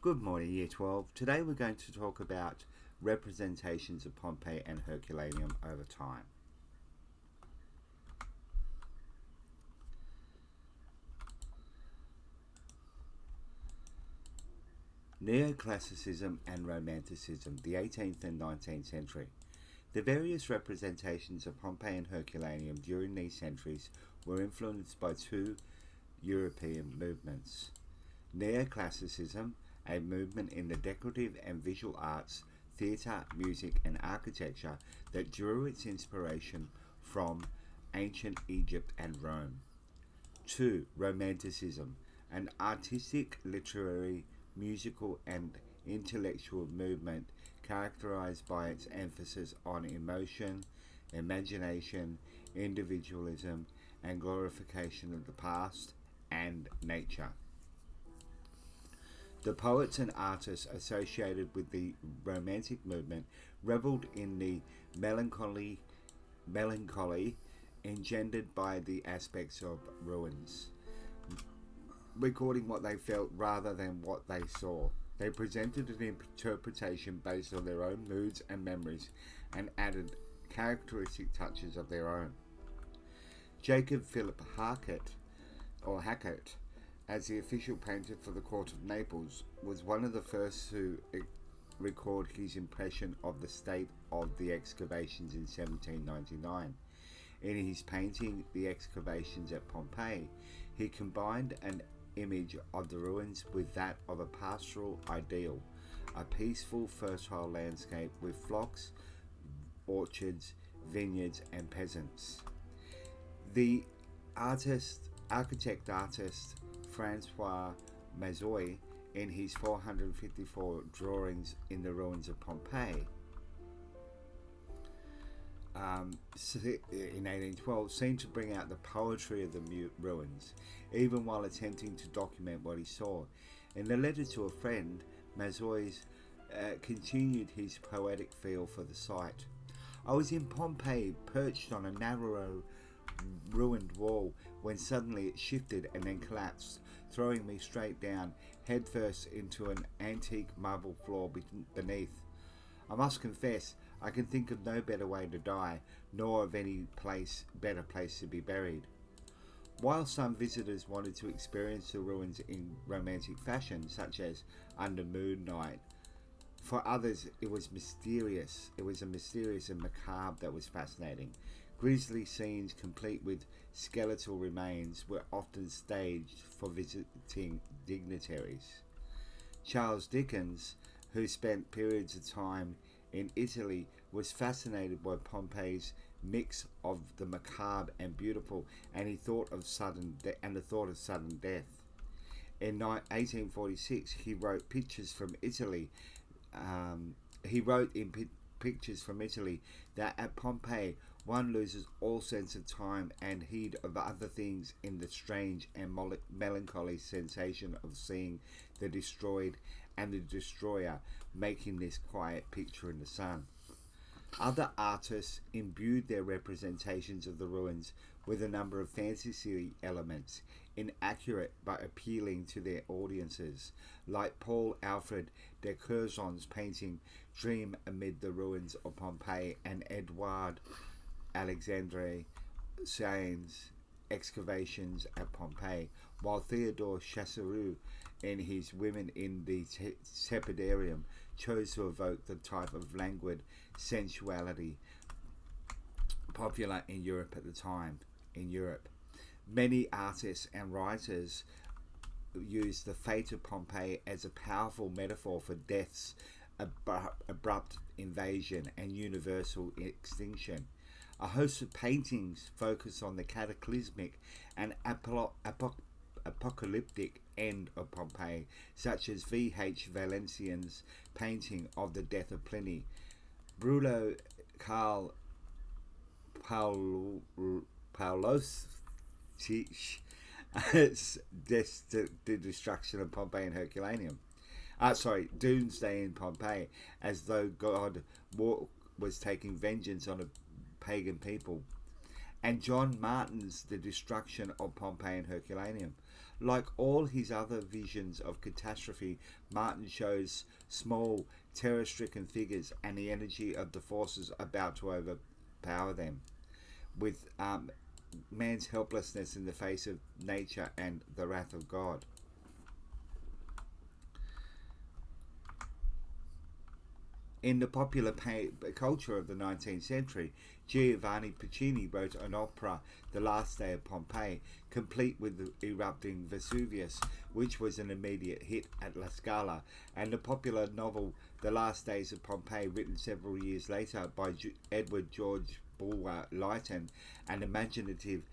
Good morning, Year 12. Today we're going to talk about representations of Pompeii and Herculaneum over time. Neoclassicism and Romanticism, the 18th and 19th century. The various representations of Pompeii and Herculaneum during these centuries were influenced by two European movements. Neoclassicism, a movement in the decorative and visual arts, theatre, music and architecture that drew its inspiration from ancient Egypt and Rome. 2. Romanticism, an artistic, literary, musical and intellectual movement characterized by its emphasis on emotion, imagination, individualism and glorification of the past and nature. The poets and artists associated with the Romantic movement revelled in the melancholy engendered by the aspects of ruins, recording what they felt rather than what they saw. They presented an interpretation based on their own moods and memories and added characteristic touches of their own. Jacob Philip Hackett, as the official painter for the court of Naples, was one of the first to record his impression of the state of the excavations in 1799. In his painting The Excavations at Pompeii, he combined an image of the ruins with that of a pastoral ideal, a peaceful, fertile landscape with flocks, orchards, vineyards and peasants. The architect-artist Francois Mazoy, in his 454 drawings in the ruins of Pompeii in 1812, seemed to bring out the poetry of the ruins, even while attempting to document what he saw. In a letter to a friend, Mazoy continued his poetic feel for the site. I was in Pompeii, perched on a narrow ruined wall, when suddenly it shifted and then collapsed, throwing me straight down, headfirst into an antique marble floor beneath. I must confess, I can think of no better way to die, nor of any better place to be buried. While some visitors wanted to experience the ruins in romantic fashion, such as under moonlight, for others it was mysterious. It was a mysterious and macabre that was fascinating. Grisly scenes complete with skeletal remains were often staged for visiting dignitaries. Charles Dickens, who spent periods of time in Italy, was fascinated by Pompeii's mix of the macabre and beautiful, and he thought of sudden death. In 1846, he wrote Pictures from Italy. Pictures from Italy that at Pompeii one loses all sense of time and heed of other things in the strange and melancholy sensation of seeing the destroyed and the destroyer making this quiet picture in the sun. Other artists imbued their representations of the ruins with a number of fantasy elements, inaccurate but appealing to their audiences, like Paul Alfred de Curzon's painting Dream Amid the Ruins of Pompeii and Edouard Alexandre Sain's Excavations at Pompeii, while Theodore Chassereau, in his Women in the Tepidarium, chose to evoke the type of languid sensuality popular in Europe at the time. Many artists and writers used the fate of Pompeii as a powerful metaphor for death's abrupt invasion and universal extinction. A host of paintings focus on the cataclysmic and apocalyptic end of Pompeii, such as V.H. Valenciennes' painting of the death of Pliny. Bruno Carl Paulos the destruction of Pompeii and Herculaneum. Doomsday in Pompeii, as though God was taking vengeance on a pagan people. And John Martin's The Destruction of Pompeii and Herculaneum. Like all his other visions of catastrophe, Martin shows small, terror-stricken figures and the energy of the forces about to overpower them, with man's helplessness in the face of nature and the wrath of God. In the popular culture of the 19th century, Giovanni Puccini wrote an opera, The Last Day of Pompeii, complete with the erupting Vesuvius, which was an immediate hit at La Scala, and the popular novel The Last Days of Pompeii, written several years later by Edward George Bulwer Lytton, an imaginative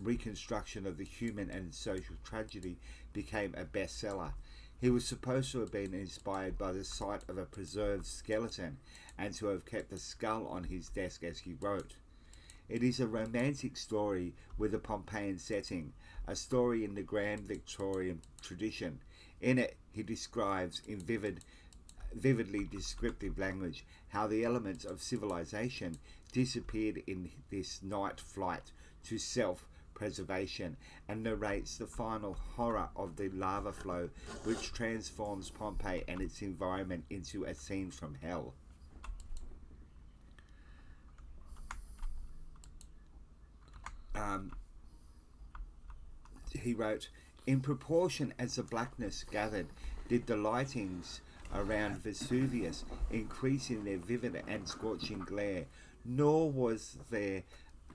reconstruction of the human and social tragedy, became a bestseller. He was supposed to have been inspired by the sight of a preserved skeleton and to have kept the skull on his desk as he wrote. It is a romantic story with a Pompeian setting, a story in the grand Victorian tradition. In it, he describes in vividly descriptive language how the elements of civilization disappeared in this night flight to self-preservation, and narrates the final horror of the lava flow which transforms Pompeii and its environment into a scene from hell. He wrote, in proportion as the blackness gathered, did the lightings around Vesuvius increase in their vivid and scorching glare, nor was their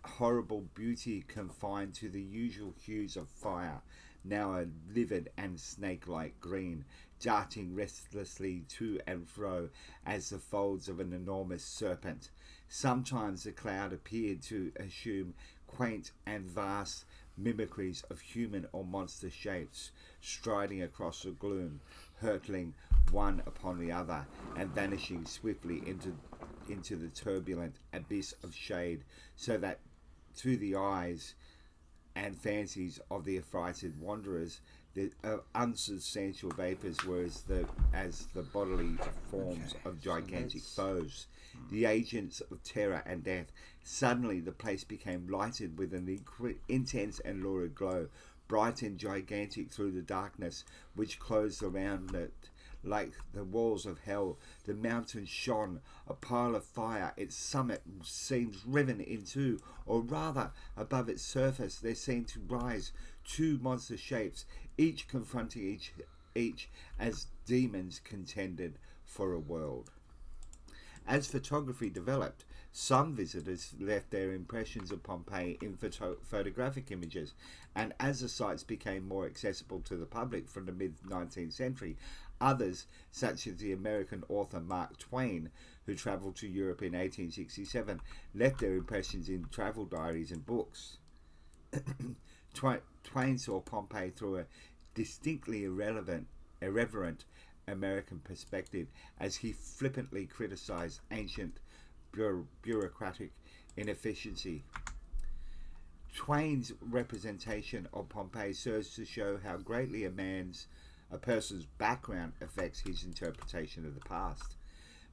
horrible beauty confined to the usual hues of fire, now a livid and snake-like green, darting restlessly to and fro as the folds of an enormous serpent. Sometimes the cloud appeared to assume quaint and vast mimicries of human or monster shapes, striding across the gloom, hurtling one upon the other, and vanishing swiftly into the turbulent abyss of shade, so that to the eyes and fancies of the affrighted wanderers, the unsubstantial vapours were as the bodily forms of gigantic foes, the agents of terror and death. Suddenly the place became lighted with an intense and lurid glow, bright and gigantic through the darkness which closed around it. Like the walls of hell, the mountain shone, a pile of fire. Its summit seemed riven in two, or rather, above its surface there seemed to rise two monster shapes, each confronting each as demons contended for a world. As photography developed, some visitors left their impressions of Pompeii in photographic images, and as the sites became more accessible to the public from the mid-19th century, others, such as the American author Mark Twain, who travelled to Europe in 1867, left their impressions in travel diaries and books. Twain saw Pompeii through a distinctly irreverent American perspective, as he flippantly criticized ancient bureaucratic inefficiency. Twain's representation of Pompeii serves to show how greatly a person's background affects his interpretation of the past.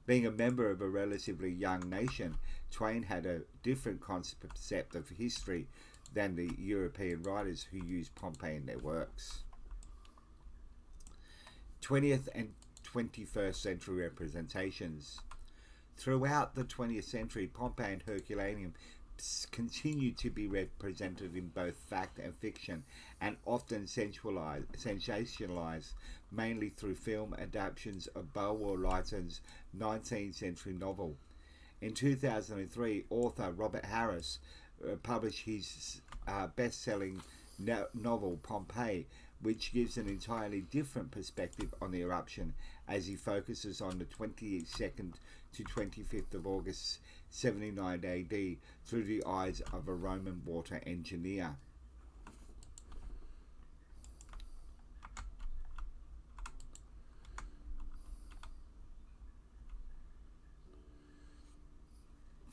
Being a member of a relatively young nation, Twain had a different concept of history than the European writers who used Pompeii in their works. 20th and 21st century representations. Throughout the 20th century, Pompeii and Herculaneum continued to be represented in both fact and fiction, and often sensationalized, mainly through film adaptations of Bulwer Lytton's 19th century novel. In 2003, author Robert Harris published his best-selling novel Pompeii, which gives an entirely different perspective on the eruption, as he focuses on the 22nd to 25th of August 79 AD through the eyes of a Roman water engineer.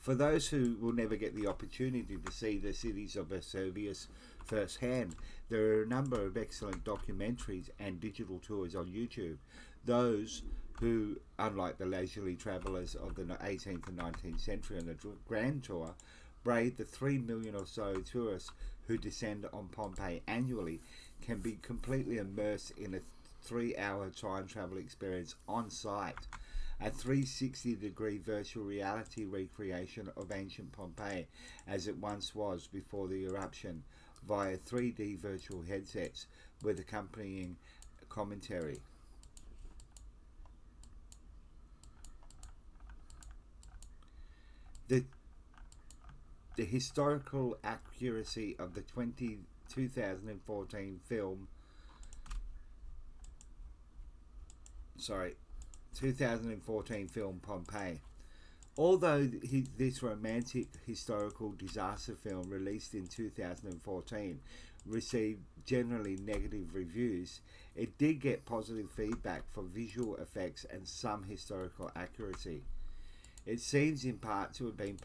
For those who will never get the opportunity to see the cities of Vesuvius firsthand, there are a number of excellent documentaries and digital tours on YouTube. Those who, unlike the leisurely travellers of the 18th and 19th century on the Grand Tour, brave the 3 million or so tourists who descend on Pompeii annually, can be completely immersed in a 3-hour time travel experience on site. A 360-degree virtual reality recreation of ancient Pompeii as it once was before the eruption via 3D virtual headsets with accompanying commentary. The historical accuracy of the 2014 film 2014 film Pompeii. Although this romantic historical disaster film released in 2014 received generally negative reviews, it did get positive feedback for visual effects and some historical accuracy. It seems in part to have been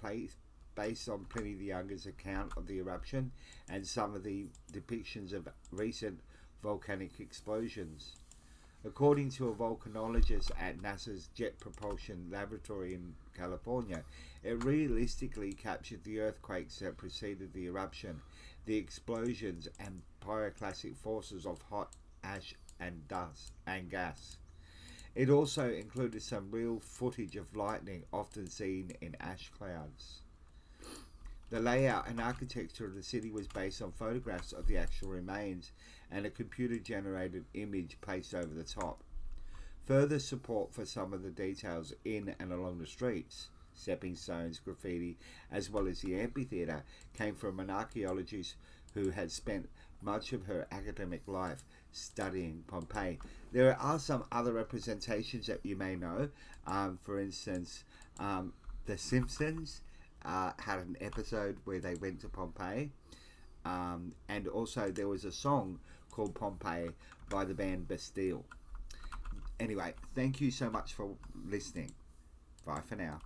based on Pliny the Younger's account of the eruption and some of the depictions of recent volcanic explosions. According to a volcanologist at NASA's Jet Propulsion Laboratory in California, it realistically captured the earthquakes that preceded the eruption, the explosions and pyroclastic forces of hot ash and dust and gas. It also included some real footage of lightning often seen in ash clouds. The layout and architecture of the city was based on photographs of the actual remains and a computer-generated image placed over the top. Further support for some of the details in and along the streets, stepping stones, graffiti, as well as the amphitheatre, came from an archaeologist who had spent much of her academic life studying Pompeii. There are some other representations that you may know. For instance, The Simpsons had an episode where they went to Pompeii, and also there was a song called Pompeii by the band Bastille. Anyway, thank you so much for listening. Bye for now.